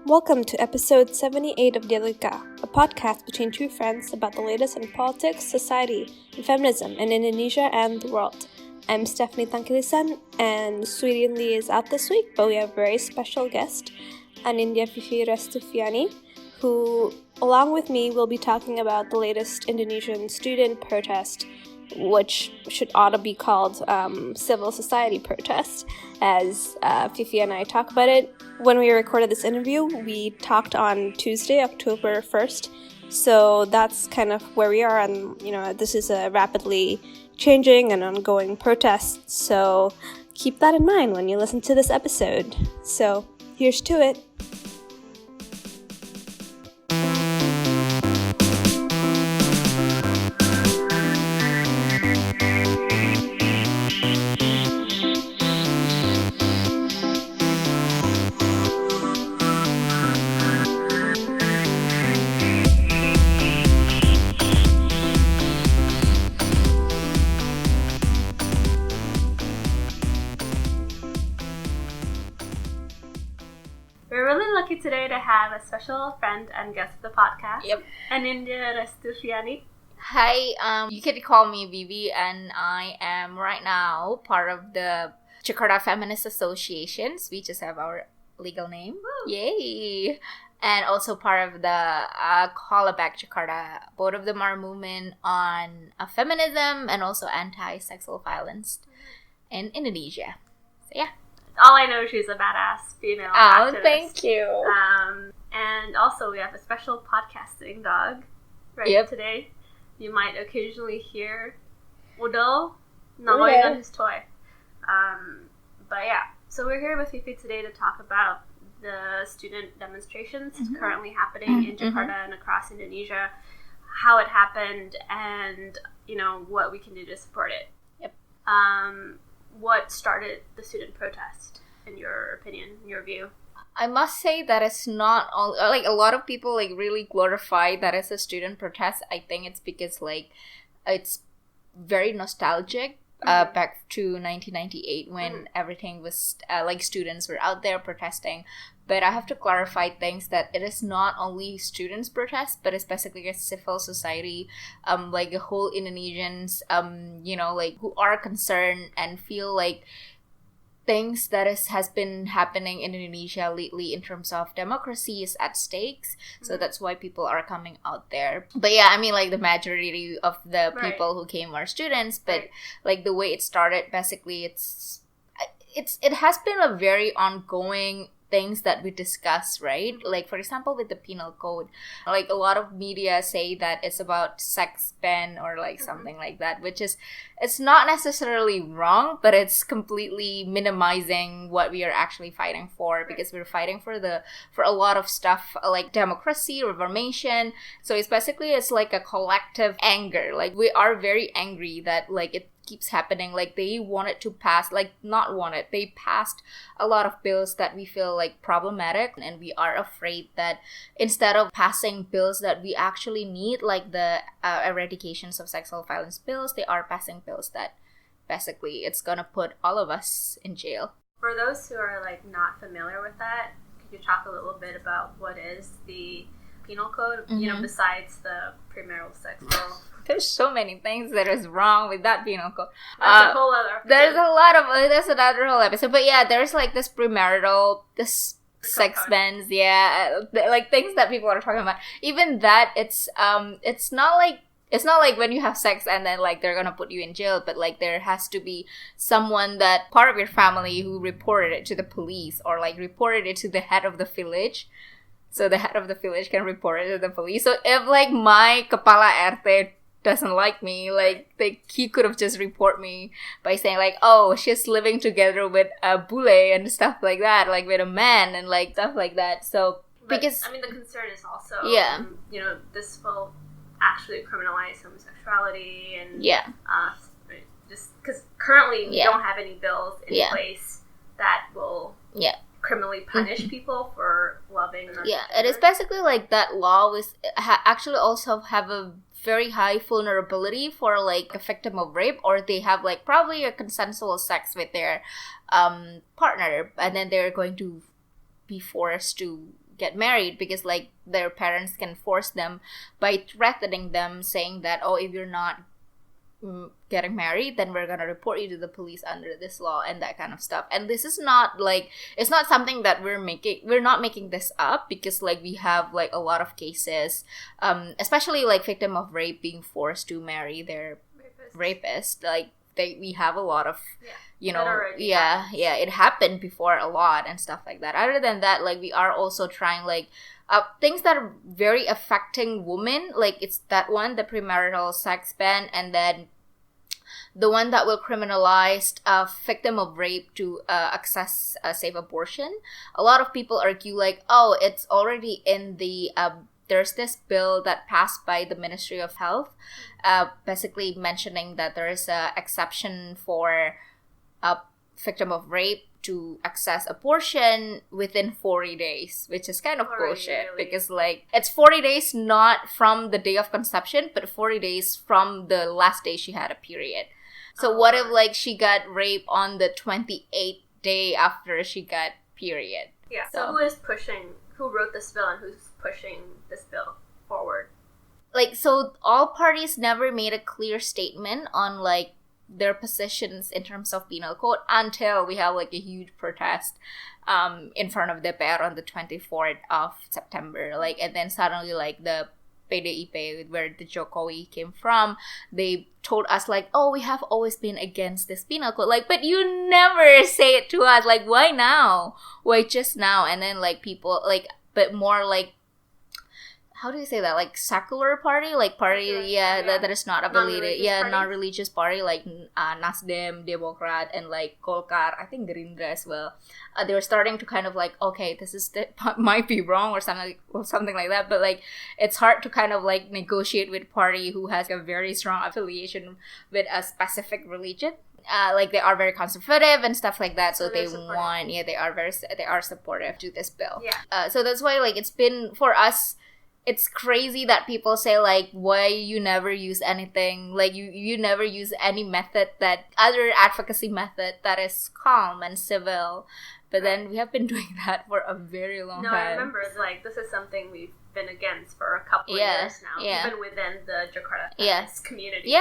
Welcome to episode 78 of Dialogika, a podcast between two friends about the latest in politics, society, and feminism in Indonesia and the world. I'm Stephanie Tangkilisan, and Sweetie and Lee is out this week, but we have a very special guest, Anindya Vivi Restuviani, who, along with me, will be talking about the latest Indonesian student protest, which ought to be called civil society protest, as Vivi and I talk about it. When we recorded this interview, we talked on Tuesday, October 1st, so that's kind of where we are, and this is a rapidly changing and ongoing protest, so keep that in mind when you listen to this episode. So here's to it. Today to have a special friend and guest of the podcast. Yep. Anindya Restuviani. Hi, you can call me Vivi, and I am right now part of the Jakarta Feminist Associations. We just have our legal name. Woo. Yay! And also part of the Hollaback Jakarta. Both of them are movement on feminism and also anti-sexual violence in Indonesia. So yeah. All I know, she's a badass female activist. Oh, thank you. And also we have a special podcasting dog today. You might occasionally hear Udal gnawing on his toy. But yeah, so we're here with Vivi today to talk about the student demonstrations currently happening in Jakarta and across Indonesia, how it happened, and what we can do to support it. Yep. What started the student protest, in your opinion, in your view? I must say that it's not all, like, a lot of people really glorify that as a student protest. I think it's because it's very nostalgic. Back to 1998 when everything was students were out there protesting. But I have to clarify things that it is not only students protest, but it's basically a civil society, the whole Indonesians, who are concerned and feel like things that has been happening in Indonesia lately in terms of democracy is at stakes. So that's why people are coming out there. But yeah, the majority of the people who came are students, but the way it started, basically it has been a very ongoing things that we discuss, right? Like, for example, with the Penal Code, a lot of media say that it's about sex ban or something like that, which is, it's not necessarily wrong, but it's completely minimizing what we are actually fighting for, because we're fighting for a lot of stuff like democracy, reformation. So it's basically, it's like a collective anger. We are very angry that it keeps happening. They wanted to pass, they passed a lot of bills that we feel problematic, and we are afraid that instead of passing bills that we actually need, like the eradications of sexual violence bills, they are passing bills that basically it's gonna put all of us in jail. For those who are not familiar with that, could you talk a little bit about what is the Penal Code, besides the premarital sex bill? There's so many things that is wrong with that Penal Code. That's a whole other. There's a lot of that's another whole episode. But yeah, there's this premarital, this sex bans, things that people are talking about. Even that, it's not like when you have sex and then they're gonna put you in jail, but there has to be someone that part of your family who reported it to the police or reported it to the head of the village. So the head of the village can report it to the police. So if my kepala RT doesn't like me, he could have just report me by saying oh, she's living together with a bule and stuff like that, with a man and stuff like that. So because the concern is also this will actually criminalize homosexuality and just because currently we don't have any bills in place that will criminally punish people for loving another gender. It is basically that law was actually also have a very high vulnerability for a victim of rape, or they have probably a consensual sex with their partner, and then they're going to be forced to get married because like their parents can force them by threatening them, saying that, oh, if you're not getting married, then we're gonna report you to the police under this law and that kind of stuff. And this is not like, it's not something that we're not making this up, because like we have like a lot of cases, especially like victim of rape being forced to marry their rapist. Like we have a lot of it happened before a lot and stuff like that. Other than that, like we are also trying like things that are very affecting women, like it's that one, the premarital sex ban, and then the one that will criminalize a victim of rape to access a safe abortion. A lot of people argue like, oh, it's already in the there's this bill that passed by the Ministry of Health, basically mentioning that there is a exception for a victim of rape to access abortion within 40 days, which is kind of bullshit, really? Because like it's 40 days not from the day of conception, but 40 days from the last day she had a period. So what if like she got raped on the 28th day after she got period? Yeah. So who wrote this bill and who's pushing this bill forward? Like, so all parties never made a clear statement on like their positions in terms of penal code until we have like a huge protest in front of the DPR on the 24th of September. Like, and then suddenly like the PDIP, where the Jokowi came from, they told us like, oh, we have always been against this penal code. Like, but you never say it to us. Like, why now? Why just now? And then like people like, but more like, how do you say that? Like secular party, like party, that is not affiliated, non-religious party, like Nasdem, Demokrat, and like Golkar, I think Gerindra as well. They were starting to kind of like, okay, might be wrong or something like that. But like, it's hard to kind of like negotiate with party who has a very strong affiliation with a specific religion. Like they are very conservative and stuff like that, so they are supportive to this bill. So that's why like it's been for us. It's crazy that people say like, why you never use anything, like you never use any method, that other advocacy method that is calm and civil, but then we have been doing that for a very long time. I remember like this is something we've been against for a couple of years now, even within the Jakarta feminist community.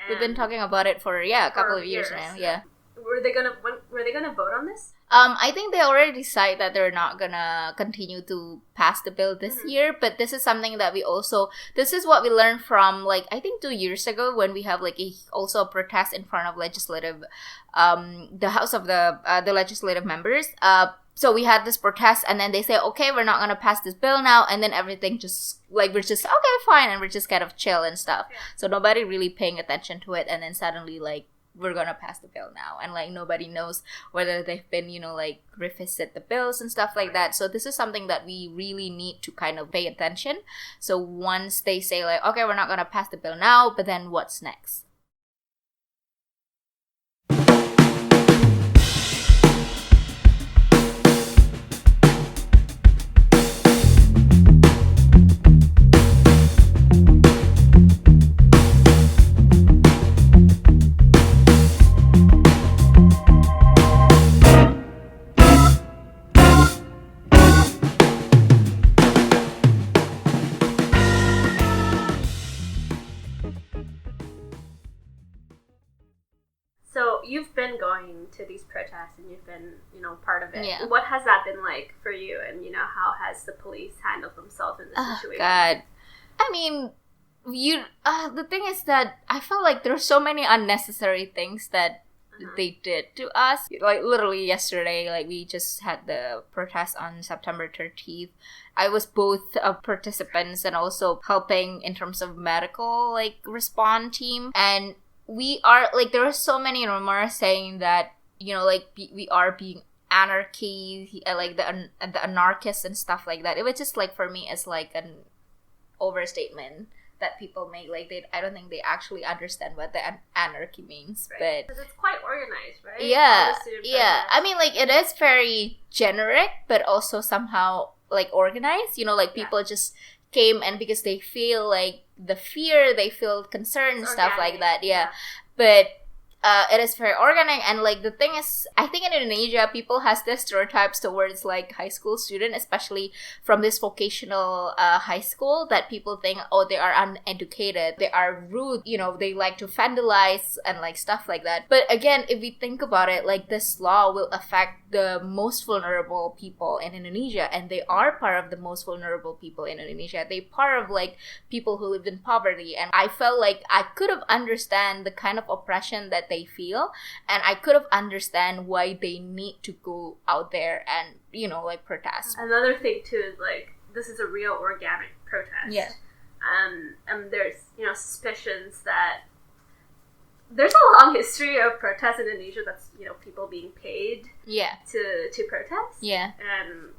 We've been talking about it for a couple of years now. Were they gonna vote on this? I think they already decided that they're not gonna continue to pass the bill this year, but this is something that this is what we learned from like, I think 2 years ago, when we have like also a protest in front of legislative, the house of the legislative members. So we had this protest, and then they say, okay, we're not gonna pass this bill now, and then everything just like, we're just okay, fine, and we're just kind of chill and stuff. So nobody really paying attention to it, and then suddenly like, we're gonna pass the bill now, and like nobody knows whether they've been like revisit the bills and stuff like that. So this is something that we really need to kind of pay attention. So once they say like, okay, we're not gonna pass the bill now, but then what's next? You've been going to these protests and you've been, part of it. Yeah. What has that been like for you? And, how has the police handled themselves in this situation? God. I mean, the thing is that I felt like there are so many unnecessary things that they did to us. Like, literally yesterday, like, we just had the protest on September 30th. I was both participants and also helping in terms of medical, like, respond team. And we are like, there are so many rumors saying that we are being anarchy, like the anarchists and stuff like that. It was just like, for me, it's like an overstatement that people make. Like, I don't think they actually understand what the anarchy means, right. Because it's quite organized, right? Yeah. I mean, like, it is very generic, but also somehow like organized. Like people just came, and because they feel like the fear, they feel concerned and stuff like that. But it is very organic. And like the thing is, I think in Indonesia people has this stereotypes towards like high school student, especially from this vocational high school, that people think, oh, they are uneducated, they are rude, you know, they like to vandalize and like stuff like that. But again, if we think about it, like this law will affect the most vulnerable people in Indonesia, and they are part of the most vulnerable people in Indonesia. They part of like people who lived in poverty, and I felt like I could have understand the kind of oppression that they feel, and I could have understand why they need to go out there and, you know, like protest. Another thing too is like this is a real organic protest. Yeah. And there's, you know, suspicions that there's a long history of protests in Indonesia that's, you know, people being paid to protest. Yeah. And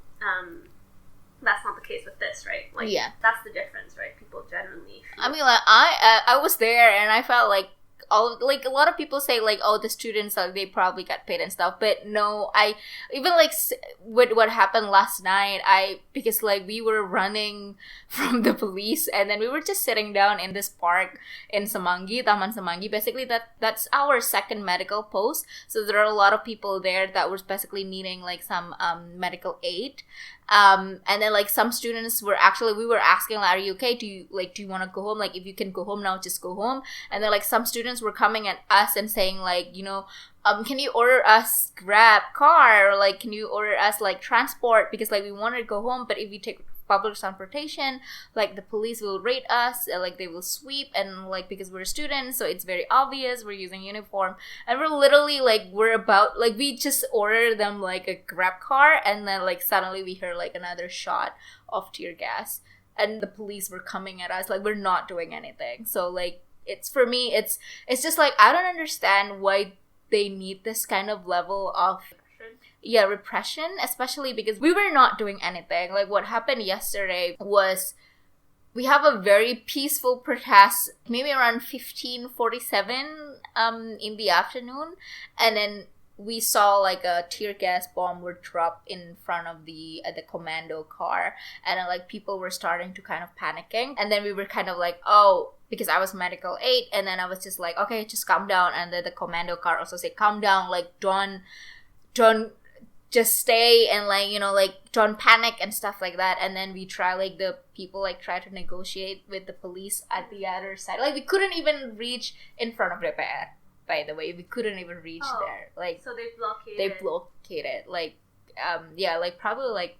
that's not the case with this, right? Like, that's the difference, right? People genuinely feel. I mean, like, I was there and I felt like like a lot of people say like, oh, the students, like, they probably got paid and stuff, but no, I even like with what happened last night, because like we were running from the police, and then we were just sitting down in this park in Semanggi, Taman Semanggi. Basically that's our second medical post, so there are a lot of people there that were basically needing like some medical aid. And then like some students were actually, we were asking like, are you okay, do you want to go home, like if you can go home now, just go home. And then like some students were coming at us and saying like, you know, can you order us Grab car, or like can you order us like transport, because like we wanted to go home, but if we take public transportation, like the police will raid us, like they will sweep, and like because we're students, so it's very obvious we're using uniform, and we're literally like, we're about like, we just ordered them like a Grab car, and then like suddenly we heard like another shot of tear gas, and the police were coming at us, like we're not doing anything. So like it's, for me, it's just like, I don't understand why they need this kind of level of repression, especially because we were not doing anything. Like what happened yesterday was, we have a very peaceful protest, maybe around 15:47 in the afternoon, and then we saw like a tear gas bomb were dropped in front of the commando car, and then like people were starting to kind of panicking, and then we were kind of like, oh, because I was medical aid, and then I was just like, okay, just calm down, and then the commando car also said, calm down, like don't just stay, and like, you know, like don't panic and stuff like that. And then we try, like the people like try to negotiate with the police at the other side. Like we couldn't even reach in front of DPR, by the way. We couldn't even reach there. Like, so they blockaded like like probably like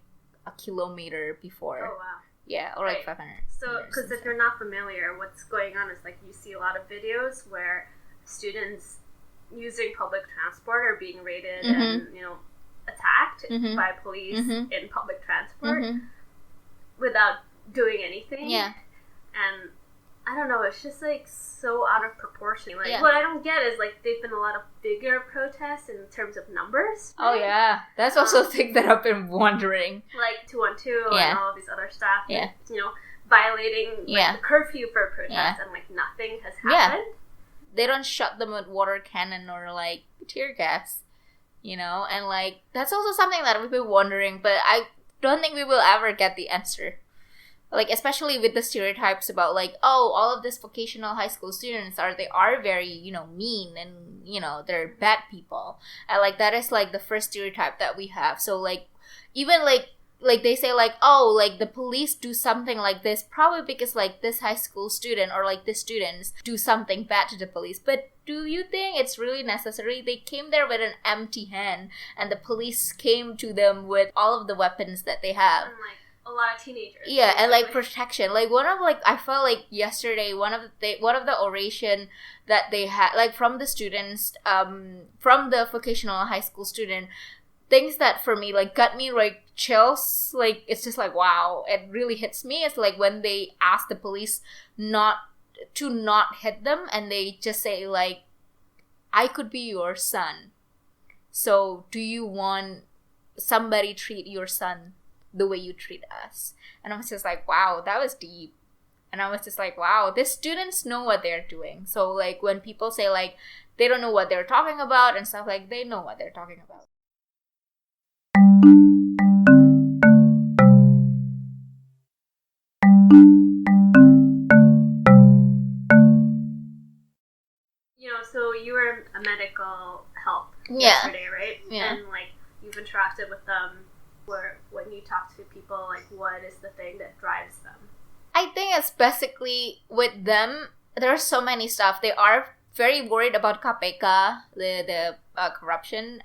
a kilometer before. Oh wow. Yeah, or like 500. So because if you're not familiar, what's going on is like you see a lot of videos where students using public transport are being raided and, you know, attacked by police in public transport without doing anything. Yeah. And I don't know, it's just like so out of proportion. Like what I don't get is like there've been a lot of bigger protests in terms of numbers. Right? Oh yeah, that's also a thing that I've been wondering. Like 212 and all of these other stuff. Yeah. You know, violating like the curfew for protest, and like nothing has happened. Yeah. They don't shut them with water cannon or like tear gas. You know, and like that's also something that we've been wondering, but I don't think we will ever get the answer. Like especially with the stereotypes about like, oh, all of these vocational high school students are very, you know, mean, and you know, they're bad people, and like that is like the first stereotype that we have. So like even like they say like, oh, like the police do something like this probably because like this high school student or like the students do something bad to the police. But do you think it's really necessary? They came there with an empty hand, and the police came to them with all of the weapons that they have. And like a lot of teenagers. Yeah, and like protection. Like one of like, I felt like yesterday one of the oration that they had, like from the students, from the vocational high school student, things that for me like got me like chills. Like it's just like, wow, it really hits me. It's like when they ask the police not hit them, and they just say like, I could be your son, so do you want somebody treat your son the way you treat us? And I was just like, wow, that was deep. And I was just like, wow, these students know what they're doing. So like when people say like they don't know what they're talking about and stuff, like they know what they're talking about. You know, so you were a medic yesterday, right? Yeah. And like you've interacted with them, where when you talk to people, like what is the thing that drives them? I think it's basically with them, there's so many stuff. They are very worried about KPK, the corruption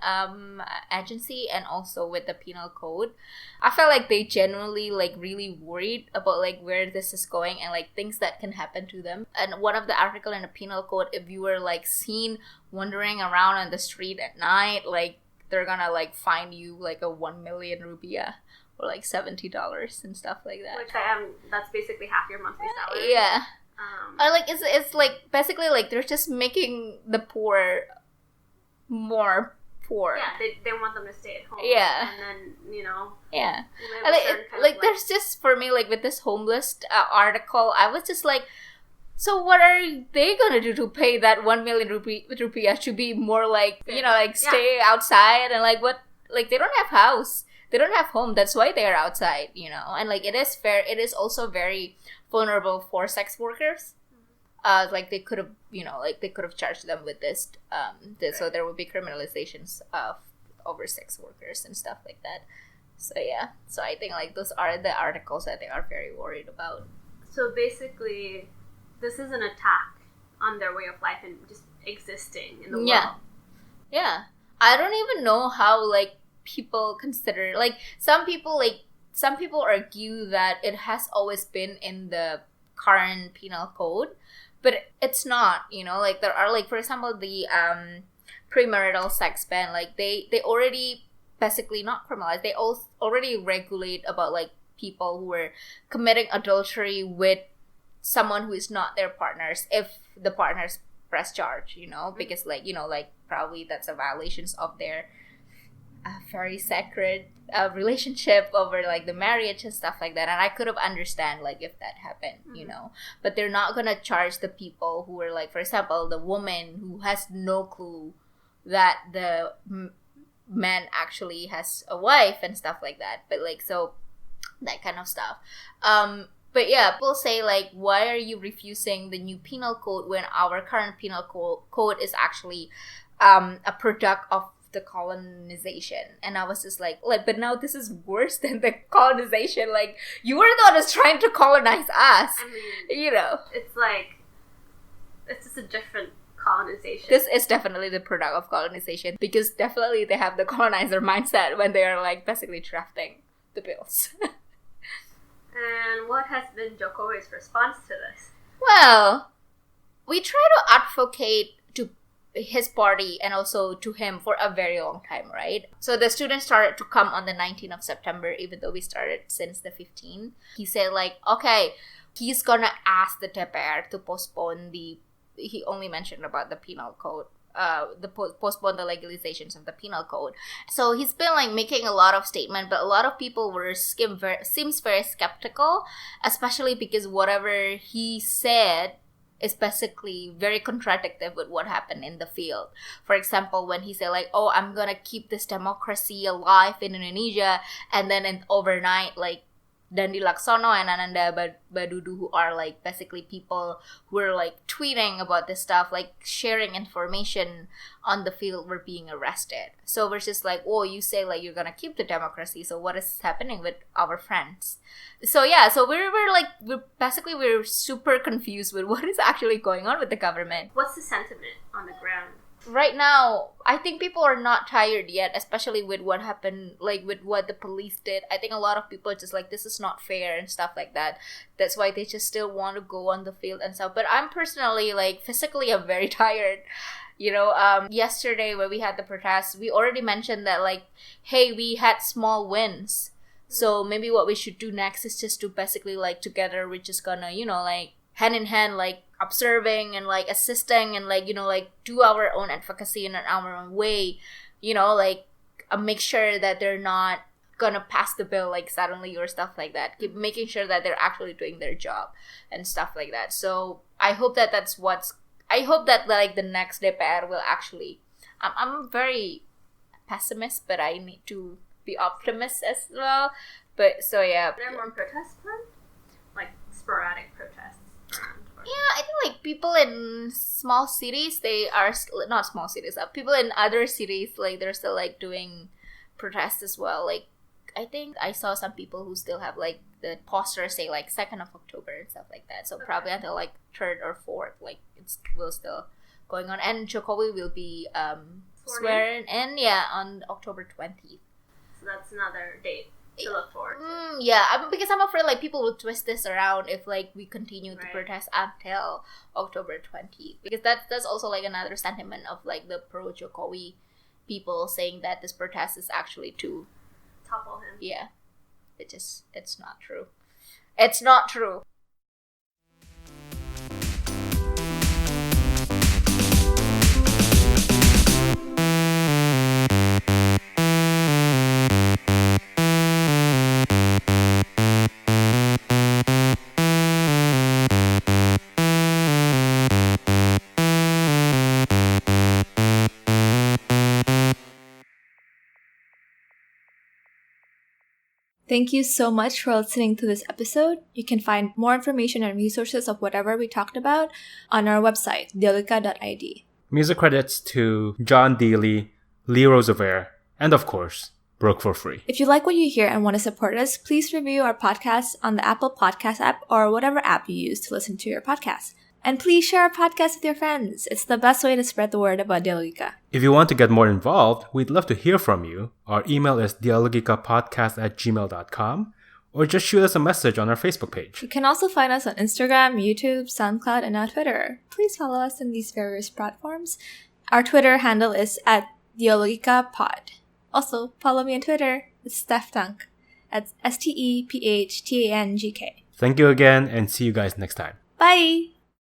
agency, and also with the Penal Code. I feel like they genuinely like really worried about like where this is going and like things that can happen to them. And one of the article in the Penal Code, if you were like seen wandering around on the street at night, like they're gonna like fine you like a 1 million rupiah. Or like $70 and stuff like that. Which that's basically half your monthly salary. Yeah. Or like it's like basically like they're just making the poor more poor. Yeah, they want them to stay at home. Yeah. And then, you know. Yeah. Like there's just, for me, like with this homeless article, I was just like, so what are they gonna do to pay that 1 million rupiah to be more like, you know, like stay outside and like what, like they don't have house. They don't have home. That's why they are outside, you know. And like it is fair. It is also very vulnerable for sex workers. Like they could have, you know, like they could have charged them with this. So there would be criminalizations of over sex workers and stuff like that. So yeah. So I think like those are the articles that they are very worried about. So basically, this is an attack on their way of life and just existing in the world. Yeah. I don't even know how like people consider, like some people argue that it has always been in the current penal code, but it's not, you know. Like there are, like, for example, the premarital sex ban, like they already basically not criminalize, they already regulate about like people who are committing adultery with someone who is not their partners if the partners press charge, you know, because like, you know, like probably that's a violations of their very sacred relationship over like the marriage and stuff like that. And I could have understand like if that happened, you know, but they're not gonna charge the people who are like, for example, the woman who has no clue that the man actually has a wife and stuff like that. But like, so that kind of stuff. But yeah, people say like, why are you refusing the new penal code when our current penal code is actually a product of the colonization? And I was just like, but now this is worse than the colonization. Like, you were the one who's trying to colonize us. I mean, you know, it's like, it's just a different colonization. This is definitely the product of colonization, because definitely they have the colonizer mindset when they are like basically drafting the bills. And what has been Jokowi's response to this? Well, we try to advocate to his party and also to him for a very long time, right? So the students started to come on the 19th of September, even though we started since the 15th. He said like, okay, he's gonna ask the DPR to postpone he only mentioned about the penal code, postpone the legalizations of the penal code. So he's been like making a lot of statements, but a lot of people seems very skeptical, especially because whatever he said is basically very contradictory with what happened in the field. For example, when he said like, oh, I'm gonna keep this democracy alive in Indonesia, and then overnight, like, Dandi Laksono and Ananda Badudu, who are like basically people who are like tweeting about this stuff, like sharing information on the field, were being arrested. So we're just like, oh, you say like you're gonna keep the democracy, so what is happening with our friends? So yeah, so we're super confused with what is actually going on with the government. What's the sentiment on the ground? Right now, I think people are not tired yet, especially with what happened, like with what the police did. I think a lot of people are just like, this is not fair and stuff like that. That's why they just still want to go on the field and stuff. But I'm personally, like, physically, I'm very tired. You know, yesterday when we had the protests, we already mentioned that, like, hey, we had small wins. So maybe what we should do next is just to basically, like, together, we're just gonna, you know, like, hand in hand, like, observing and like assisting and like, you know, like do our own advocacy in our own way, you know, like make sure that they're not gonna pass the bill like suddenly or stuff like that. Keep making sure that they're actually doing their job and stuff like that. So I hope that I hope that like the next DPR will actually, I'm very pessimist, but I need to be optimist as well. But so yeah. Are there more protests planned? Like sporadic protests? Yeah, I think like people in small cities, they are not small cities. People in other cities, like they're still like doing protests as well. Like I think I saw some people who still have like the posters say like 2nd of October and stuff like that. So probably until like 3rd or 4th, like it's will still going on. And Jokowi will be swearing in, on October 20th. So that's another date to look forward to. Because I'm afraid like people will twist this around if like we continue to protest until October 20th, because that's also like another sentiment of like the pro Jokowi people saying that this protest is actually to topple him. Yeah, it's not true. It's not true. Thank you so much for listening to this episode. You can find more information and resources of whatever we talked about on our website, dialogika.id. Music credits to John Dealey, Lee Roosevelt, and of course, Broke for Free. If you like what you hear and want to support us, please review our podcast on the Apple Podcast app or whatever app you use to listen to your podcast. And please share our podcast with your friends. It's the best way to spread the word about Dialogika. If you want to get more involved, we'd love to hear from you. Our email is dialogikapodcast@gmail.com, or just shoot us a message on our Facebook page. You can also find us on Instagram, YouTube, SoundCloud, and now Twitter. Please follow us on these various platforms. Our Twitter handle is @dialogikapod. Also, follow me on Twitter. It's StephTank. That's STEPHTANGK. Thank you again, and see you guys next time. Bye!